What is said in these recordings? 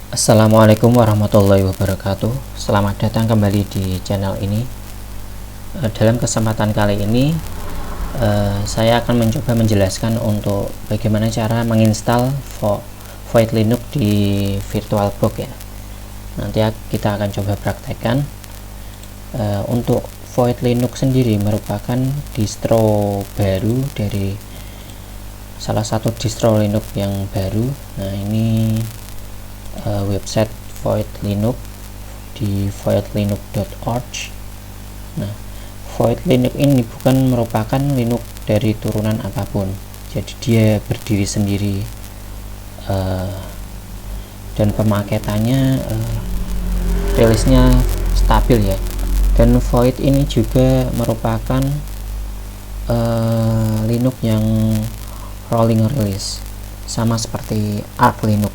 Assalamualaikum warahmatullahi wabarakatuh. Selamat datang kembali di channel ini. Dalam kesempatan kali ini saya akan mencoba menjelaskan untuk bagaimana cara menginstal Void Linux di VirtualBox ya. Nanti kita akan coba praktekkan. Untuk Void Linux sendiri merupakan distro baru dari salah satu distro Linux yang baru. Nah, ini website Void Linux di voidlinux.org. Nah, Void Linux ini bukan merupakan Linux dari turunan apapun, jadi dia berdiri sendiri, dan pemaketannya rilisnya stabil ya. Dan Void ini juga merupakan Linux yang rolling release, sama seperti Arch Linux,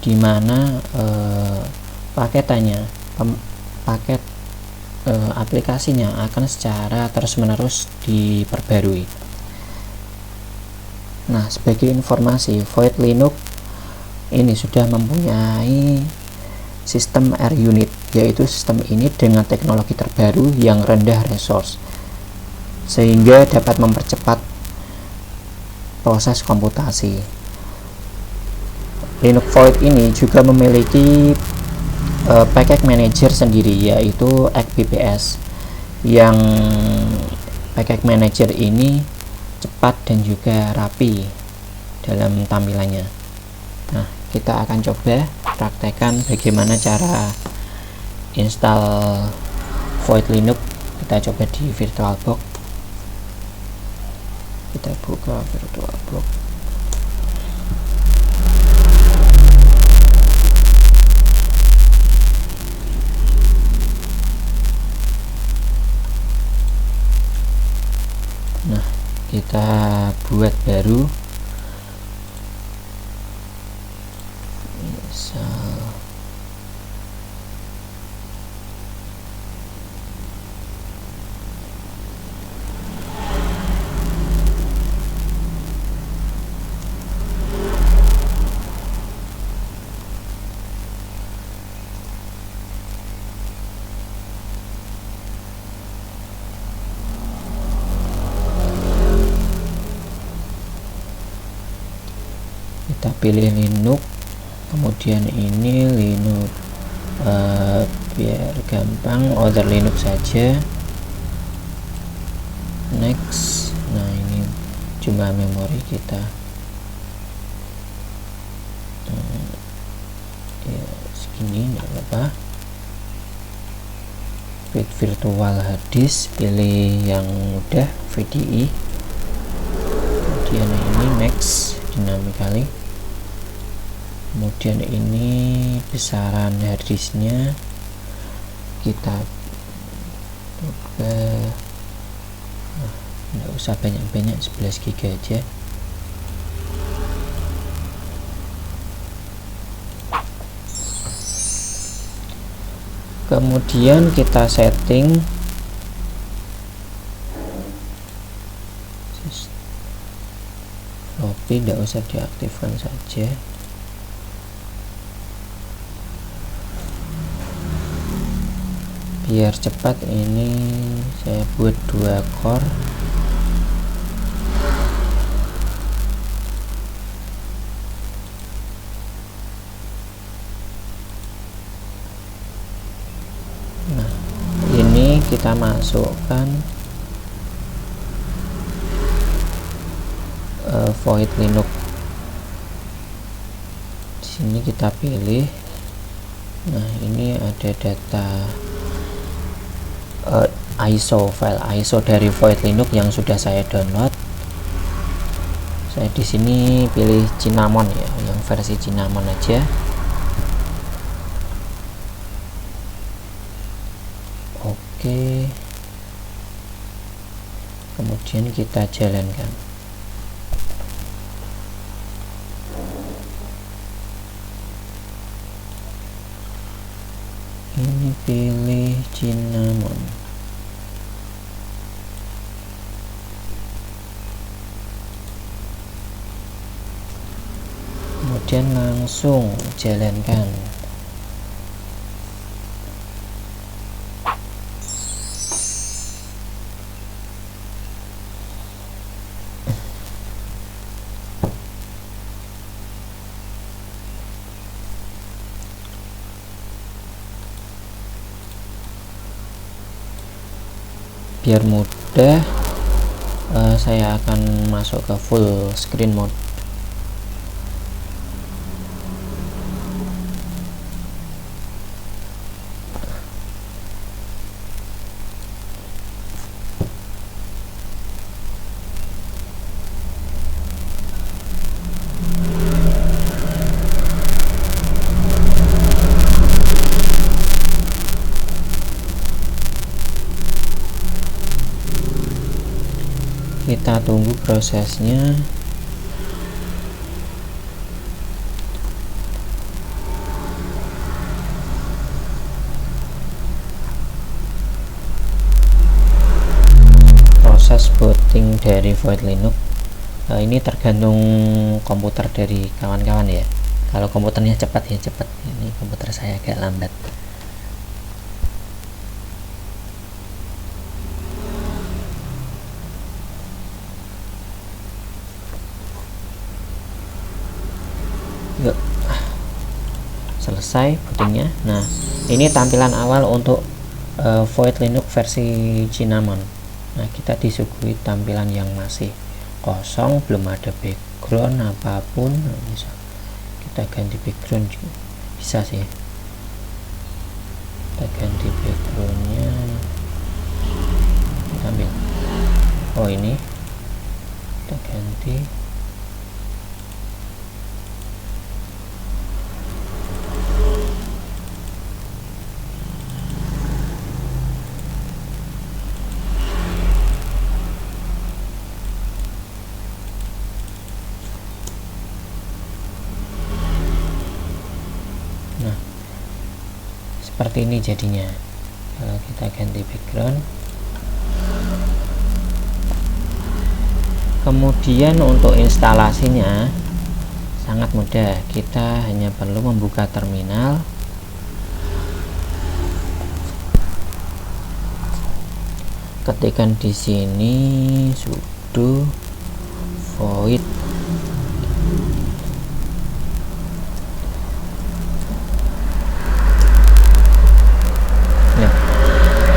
dimana paketannya paket aplikasinya akan secara terus-menerus diperbarui. Nah, sebagai informasi, Void Linux ini sudah mempunyai sistem R-Unit, yaitu sistem ini dengan teknologi terbaru yang rendah resource, sehingga dapat mempercepat proses komputasi. Linux Void ini juga memiliki package manager sendiri, yaitu XPPS, yang package manager ini cepat dan juga rapi dalam tampilannya. Nah, kita akan coba praktekkan bagaimana cara install Void Linux. Kita coba di VirtualBox. Kita buka VirtualBox. Nah, kita buat baru, misal kita pilih Linux, kemudian ini Linux, biar gampang order Linux saja, next. Nah, ini jumlah memori kita ya segini, enggak apa-apa. Virtual hard disk, pilih yang mudah, VDI, kemudian ini next, dynamically. Kemudian ini besaran harddisknya kita coba, nggak usah banyak-banyak, 11 GB aja. Kemudian kita setting floppy, nggak usah diaktifkan saja. Biar cepat, ini saya buat 2 core. Nah, ini kita masukkan Void Linux. Di sini kita pilih. Nah, ini ada data ISO, file ISO dari Void Linux yang sudah saya download. Saya di sini pilih Cinnamon ya, yang versi Cinnamon aja. Oke. Kemudian kita jalankan. Ini pilih Cinnamon. kemudian langsung jalankan. Biar mudah, saya akan masuk ke full screen mode. Kita tunggu prosesnya. Proses booting dari Void Linux ini tergantung komputer dari kawan-kawan ya. Kalau komputernya cepat ya cepat. Ini komputer saya agak lambat. Yuk, selesai bootingnya. Nah, ini tampilan awal untuk Void Linux versi Cinnamon. Nah, kita disuguhi tampilan yang masih kosong, belum ada background apapun. Nah, bisa kita ganti background juga bisa sih. Kita ganti backgroundnya, ambil. Oh, ini kita ganti. Nah, seperti ini jadinya. Kalau kita ganti background, kemudian untuk instalasinya sangat mudah. Kita hanya perlu membuka terminal, ketikkan di sini sudo void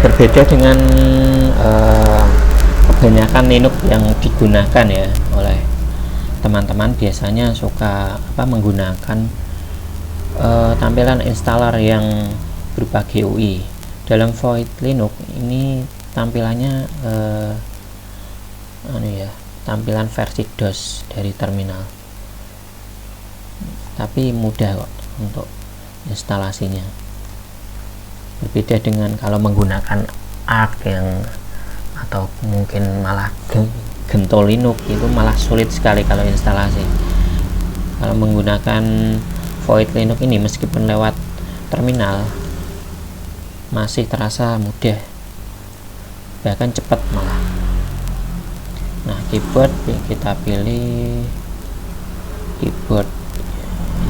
berbeda dengan kebanyakan Linux yang digunakan ya oleh teman-teman. Biasanya suka menggunakan tampilan installer yang berupa GUI. Dalam Void Linux ini tampilannya tampilan versi DOS dari terminal, tapi mudah kok untuk instalasinya. Berbeda dengan kalau menggunakan ARC atau mungkin malah Gentoo Linux, itu malah sulit sekali kalau instalasi. Kalau menggunakan Void Linux ini meskipun lewat terminal masih terasa mudah, bahkan cepat malah. Nah, keyboard kita pilih keyboard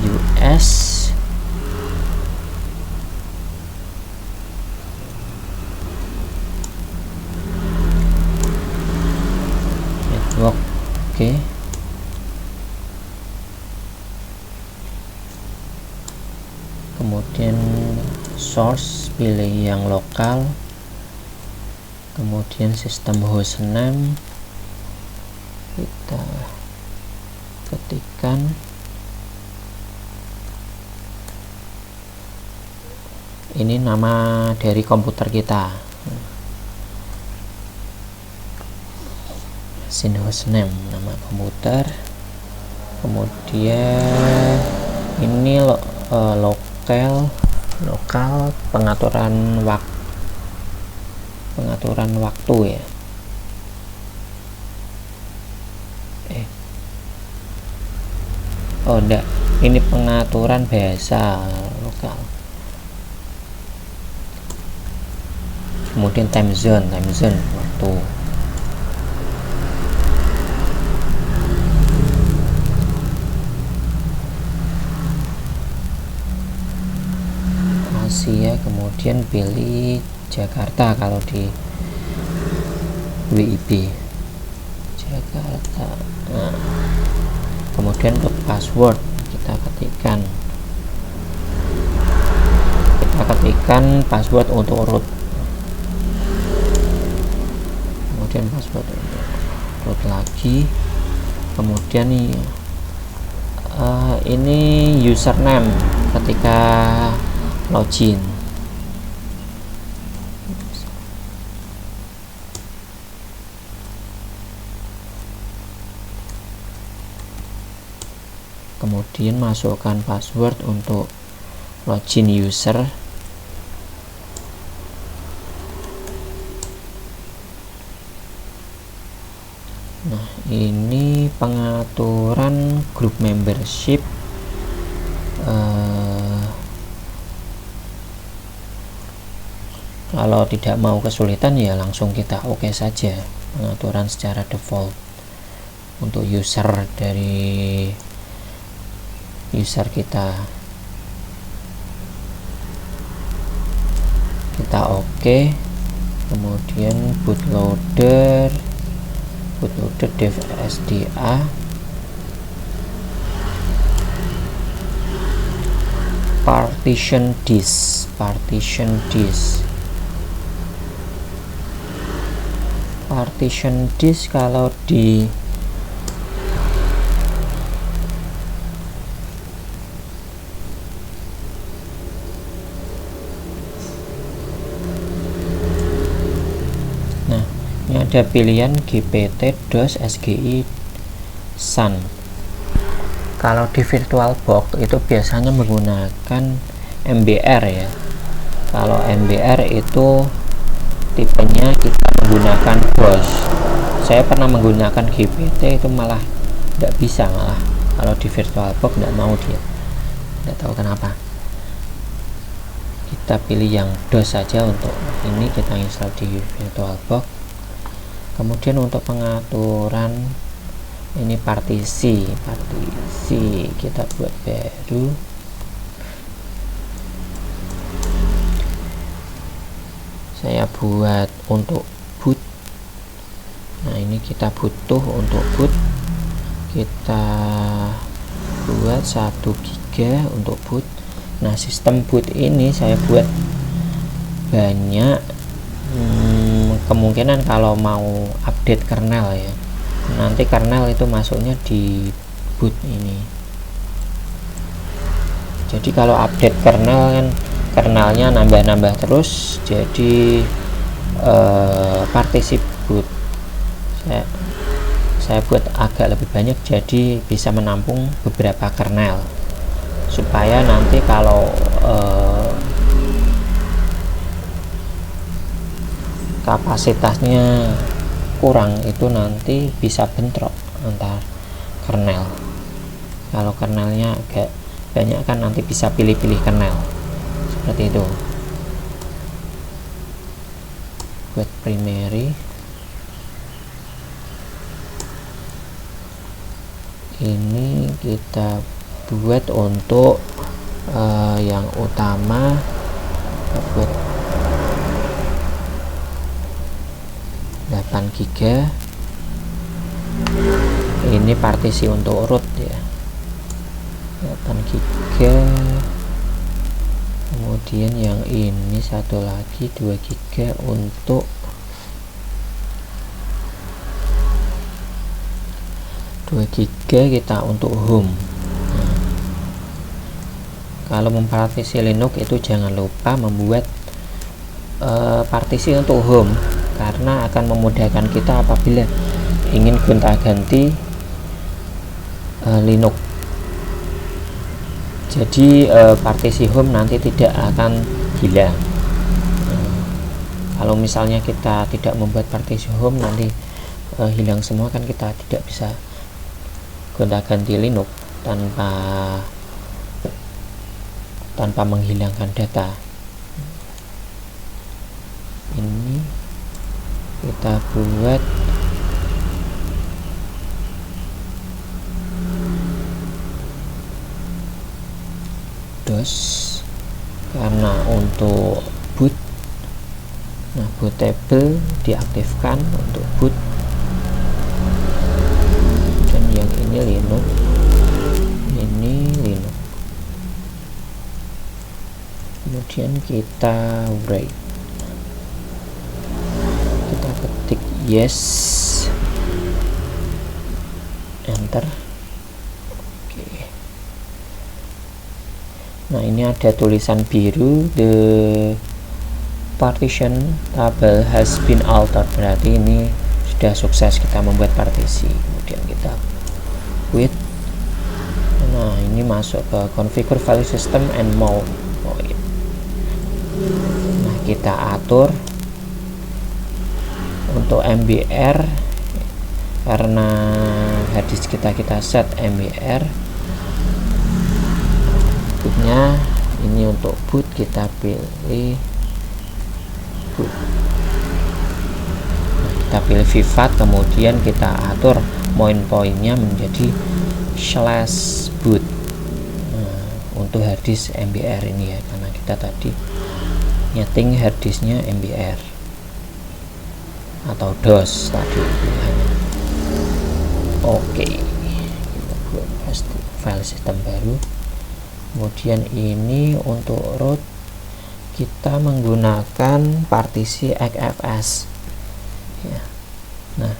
US. Oke. Kemudian source pilih yang lokal, kemudian sistem hostname kita ketikkan ini nama dari komputer kita, hostname nama komputer. Kemudian ini lokal pengaturan waktu ya. Oh enggak, ini pengaturan bahasa lokal. Kemudian time zone waktu. Asia, kemudian pilih Jakarta kalau di WIB Jakarta. Nah, kemudian untuk password kita ketikkan password untuk root, kemudian password untuk root lagi, kemudian ini username ketika login. Kemudian masukkan password untuk login user. Nah, ini pengaturan grup membership. Kalau tidak mau kesulitan ya langsung kita oke saja pengaturan secara default untuk user dari user kita oke. Kemudian bootloader dev SDA, partition disk kalau di ada pilihan GPT, DOS, SGI, SAN. Kalau di VirtualBox itu biasanya menggunakan MBR ya. Kalau MBR itu tipenya kita menggunakan BOS. Saya pernah menggunakan GPT itu malah tidak bisa, malah kalau di VirtualBox tidak mau dia, tidak tahu kenapa. Kita pilih yang DOS saja untuk ini, kita install di VirtualBox. Kemudian untuk pengaturan ini partisi kita buat baru. Saya buat untuk boot. Nah, ini kita butuh untuk boot, kita buat 1 GB untuk boot. Nah, sistem boot ini saya buat banyak. Kemungkinan kalau mau update kernel ya, nanti kernel itu masuknya di boot ini. Jadi kalau update kernel kan kernelnya nambah terus, jadi partisi boot saya buat agak lebih banyak, jadi bisa menampung beberapa kernel supaya nanti kalau kapasitasnya kurang itu nanti bisa bentrok antar kernel. Kalau kernelnya agak banyak kan nanti bisa pilih-pilih kernel seperti itu. Buat primary ini kita buat untuk yang utama, buat 8 GB. Ini partisi untuk root ya, 8 GB. Kemudian yang ini satu lagi 2 GB untuk 2 GB kita untuk home. Nah, kalau mempartisi Linux itu jangan lupa membuat partisi untuk home, karena akan memudahkan kita apabila ingin gonta-ganti Linux. Jadi partisi home nanti tidak akan hilang. Kalau misalnya kita tidak membuat partisi home, nanti hilang semua, kan kita tidak bisa gonta-ganti Linux tanpa menghilangkan data. Ini kita buat DOS, Karena untuk boot, nah bootable diaktifkan untuk boot, dan yang ini Linux, ini Linux. Kemudian kita write, kita ketik yes, enter. Oke. Nah ini ada tulisan biru, the partition table has been altered, berarti ini sudah sukses kita membuat partisi. Kemudian kita quit. Nah ini masuk ke configure file system and mount. Nah kita atur untuk MBR, karena harddisk kita set MBR. Bootnya ini untuk boot kita pilih boot. Nah, kita pilih Vivat, kemudian kita atur poin-poinnya menjadi /boot. Nah, untuk harddisk MBR ini ya, karena kita tadi nyeting harddisknya MBR atau DOS tadi pilihannya. Oke, kita buat file sistem baru. Kemudian ini untuk root kita menggunakan partisi XFS ya. Nah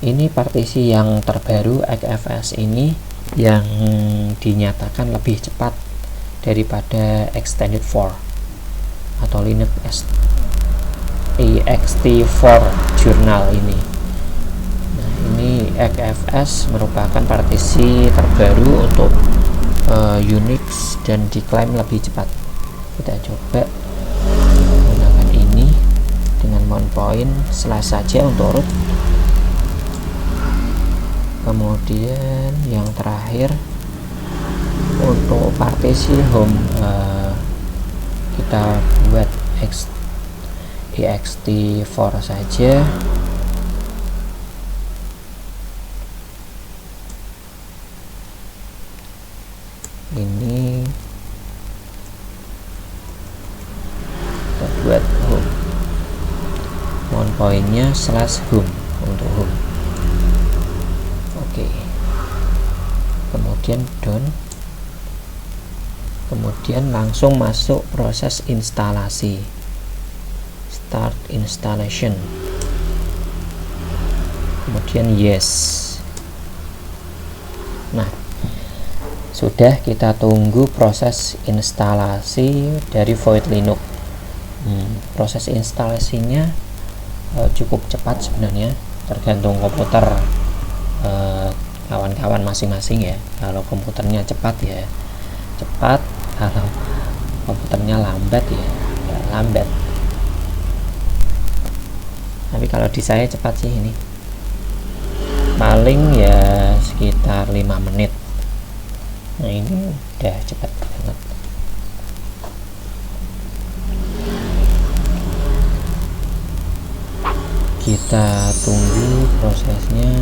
ini partisi yang terbaru XFS ini yang dinyatakan lebih cepat daripada Extended4 atau Linux ext4 journal ini. Nah ini XFS merupakan partisi terbaru untuk Unix dan diklaim lebih cepat. Kita coba menggunakan ini dengan mount point slash saja untuk root. Kemudian yang terakhir untuk partisi home, kita buat ext4 saja. Ini kita buat home, mount pointnya /home untuk home. Oke. Kemudian done. Kemudian langsung masuk proses instalasi, start installation. Kemudian yes. Nah sudah, kita tunggu proses instalasi dari Void Linux. Proses instalasinya cukup cepat sebenarnya, tergantung komputer kawan-kawan masing-masing ya. Kalau komputernya cepat ya cepat, kalau komputernya lambat ya lambat. Tapi kalau di saya cepat sih, ini paling ya sekitar 5 menit. Nah ini udah cepat banget. Kita tunggu prosesnya.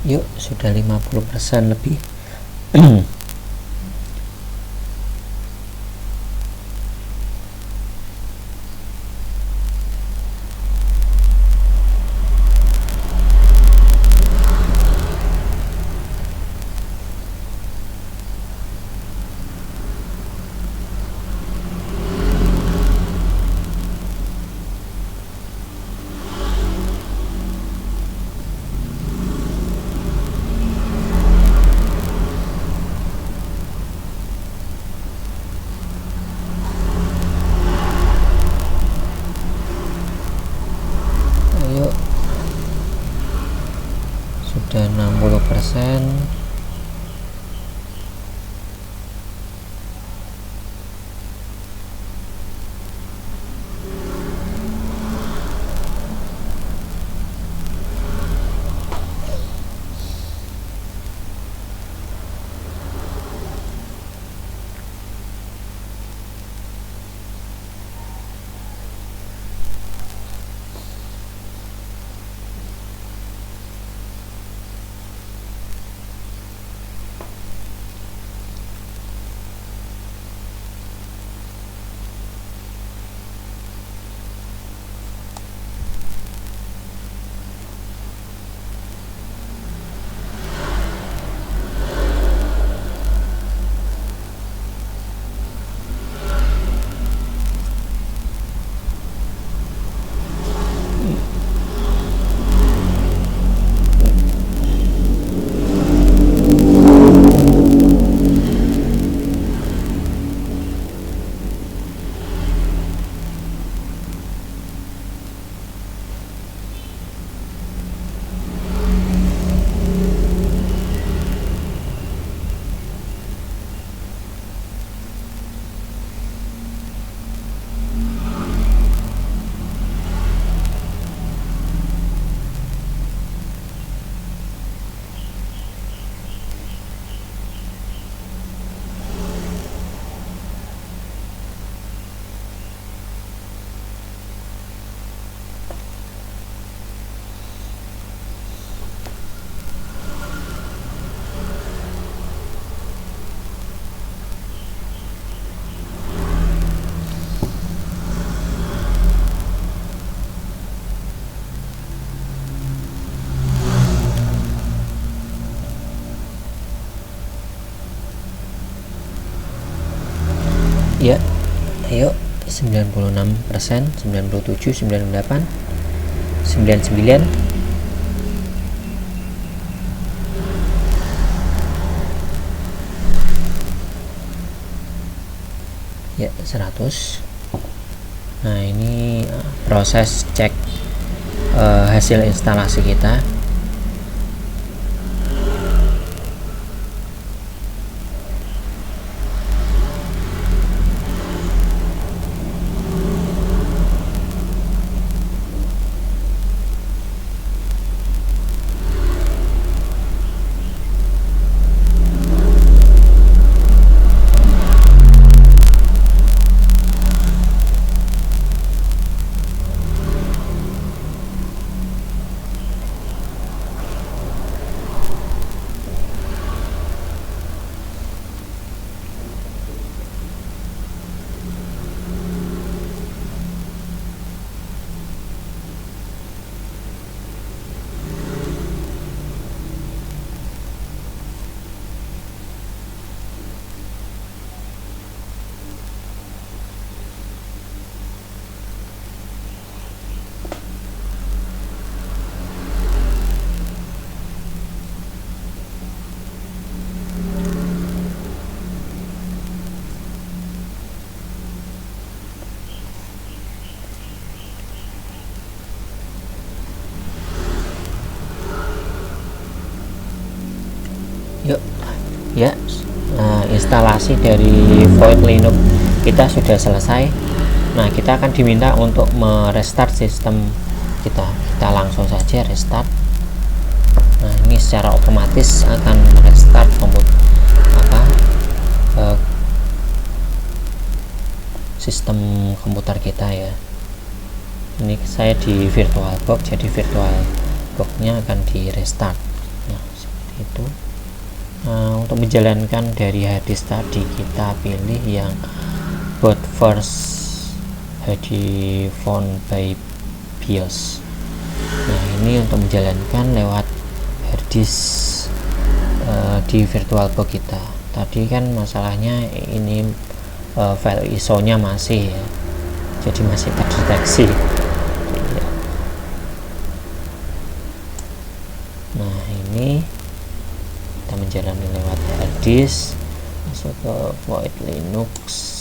Yuk, sudah 50% lebih. ada 60%. Ya, ayo 96%, 97, 98, 99, ya 100. Nah, ini proses cek hasil instalasi kita. Yuk ya, instalasi dari Void Linux kita sudah selesai. Nah, kita akan diminta untuk merestart sistem kita langsung saja restart. Nah, ini secara otomatis akan merestart sistem komputer kita ya. Ini saya di VirtualBox, jadi VirtualBox-nya akan di restart. Nah, seperti itu. Nah, untuk menjalankan dari harddisk tadi, kita pilih yang boot first HD phone by BIOS. Nah, ini untuk menjalankan lewat harddisk di VirtualBox kita. Tadi kan masalahnya ini file ISO-nya masih ya, jadi masih terdeteksi. Nah, ini kita menjalani lewat harddisk, masuk ke Void Linux.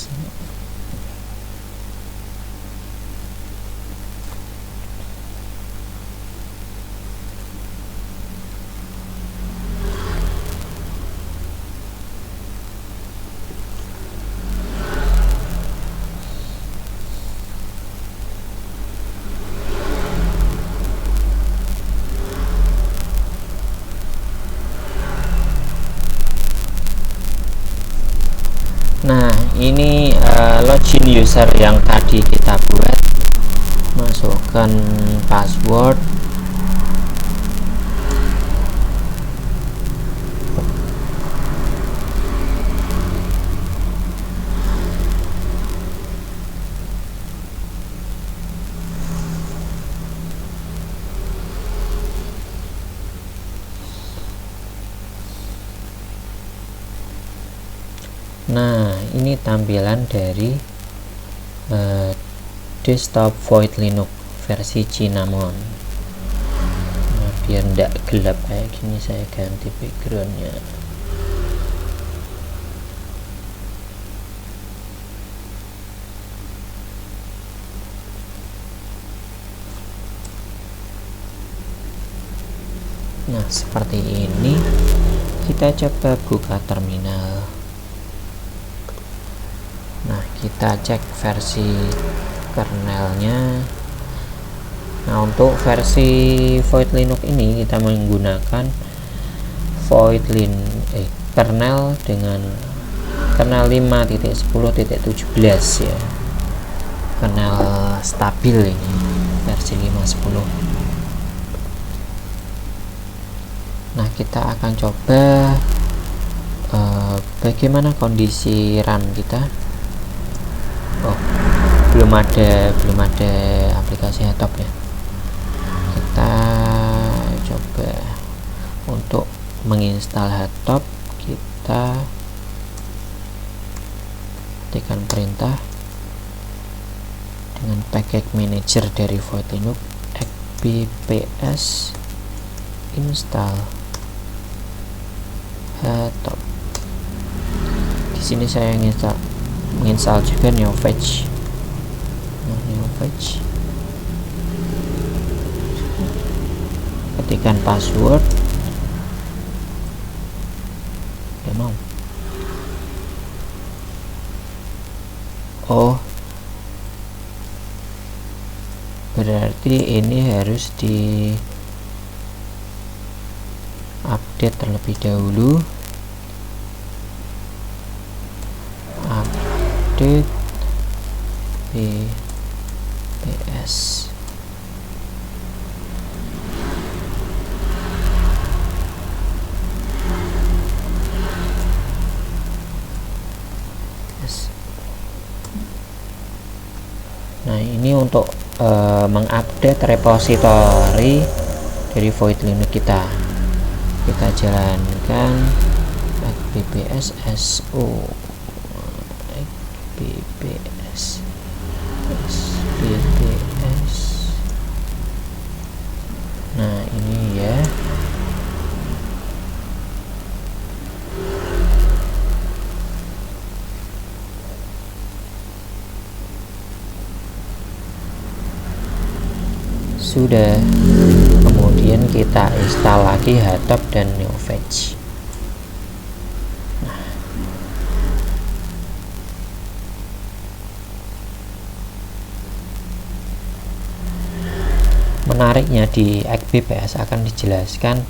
ini login user yang tadi kita buat, masukkan password. Nah, ini tampilan dari desktop Void Linux versi Cinnamon. Nah, biar tidak gelap kayak gini, saya ganti backgroundnya. Nah, seperti ini. Kita coba buka terminal. Nah, kita cek versi kernelnya. Nah, untuk versi Void Linux ini kita menggunakan kernel dengan kernel 5.10.17 ya. Kernel stabil ini, versi 5.10. Nah, kita akan coba bagaimana kondisi RAM kita. Oh, belum ada aplikasi Headtop ya. Kita coba untuk menginstal Headtop, kita ketikkan perintah dengan package manager dari Void Linux xbps install Headtop. Di sini saya menginstal juga NeoFetch. Ketikkan password. Oh, berarti ini harus di update terlebih dahulu. Update BPS. Nah, ini untuk mengupdate repository dari Void Linux kita jalankan xbps so xbps. Nah, ini ya. Sudah. Kemudian kita install lagi Headtop dan NeoFetch. Menariknya di xbps akan dijelaskan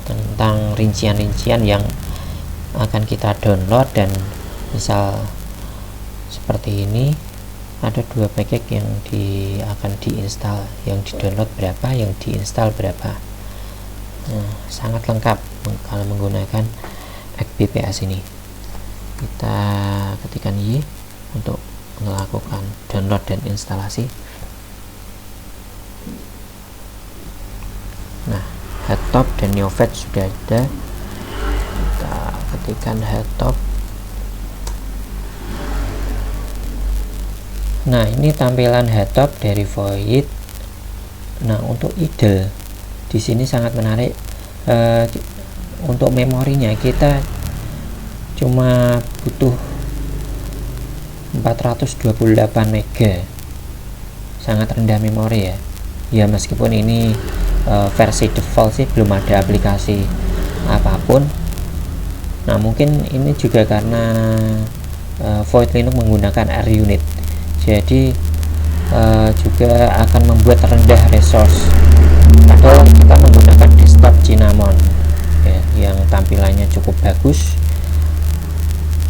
tentang rincian-rincian yang akan kita download, dan misal seperti ini ada 2 package yang akan diinstal, yang di download berapa, yang diinstal berapa. Nah, sangat lengkap kalau menggunakan xbps ini. Kita ketikkan Y untuk melakukan download dan instalasi. Nah, Headtop dan NeoFetch sudah ada. Kita ketikkan Headtop. Nah, ini tampilan Headtop dari Void. Nah, untuk idle di sini sangat menarik. Untuk memorinya kita cuma butuh 428 MB. Sangat rendah memori ya. Ya, meskipun ini versi default sih, belum ada aplikasi apapun. Nah, mungkin ini juga karena Void Linux menggunakan RUnit, jadi juga akan membuat rendah resource. Padahal kita menggunakan desktop Cinnamon ya, yang tampilannya cukup bagus,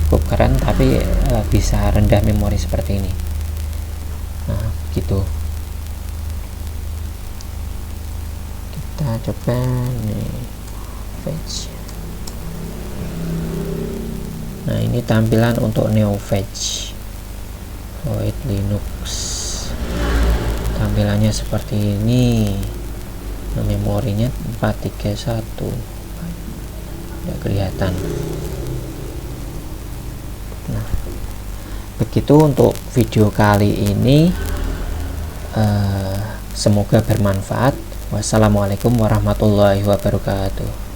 cukup keren, tapi bisa rendah memori seperti ini. Nah, gitu. Kita coba nih Fetch. Nah, ini tampilan untuk NeoFetch Void Linux. Tampilannya seperti ini. Nah, memorinya 431, tidak kelihatan. Nah, begitu untuk video kali ini. Semoga bermanfaat. Wassalamualaikum warahmatullahi wabarakatuh.